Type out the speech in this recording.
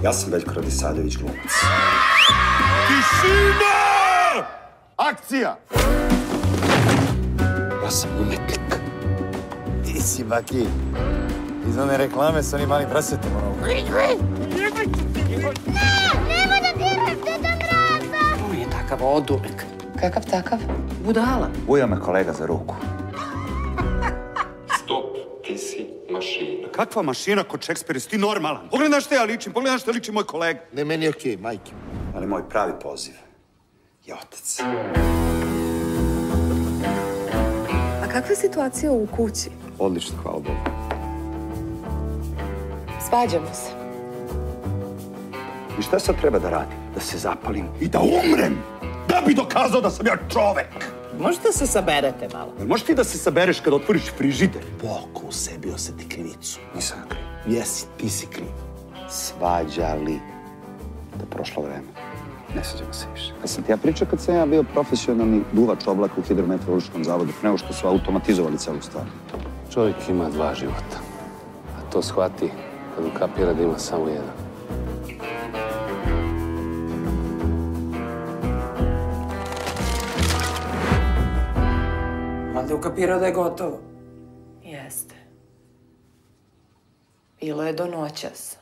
Ja sam Veljko Radisavljević, glumac. Tišina! Akcija! Ja sam umetnik. Ti si, Baki. Iz one reklame sa onim malim prasetom, ono... Nemoj da diraš Deda Mraza! On je takav oduvek. Kakav takav? Budala. Ujeo me kolega za ruku. Stop, ti si mašina. Kakva mašina kod Šekspira, jesi ti normalan? Pogledaj što ja ličim, pogledaj što liči moj kolega. Ne, meni je okej, majke. Ali moj pravi poziv je otac. A kakva je situacija u kući? Odlično, hvala Bogu. Svađamo se. I šta sad treba da radim? Da se zapalim? I da umrem! Da bi dokazao da sam ja čovek! Možete se saberete malo. Jel možeš ti da se sabereš kad otvoriš frižider? Boko u sebi oseti krivicu. Nisam ga kriv. Jesi, ti si kriv. Svađali. Da je prošlo vreme. Ne svađamo se više. Ja sam ti pričao kad sam ja bio profesionalni duvač oblaka u Hidrometeorološkom zavodu, pre nego što su automatizovali celu stvar. Čovjek ima dva života. A to shvati kad ukapira da ima samo jedan. Valjda ukapirao da je gotovo. Jeste. Bilo je do noćas.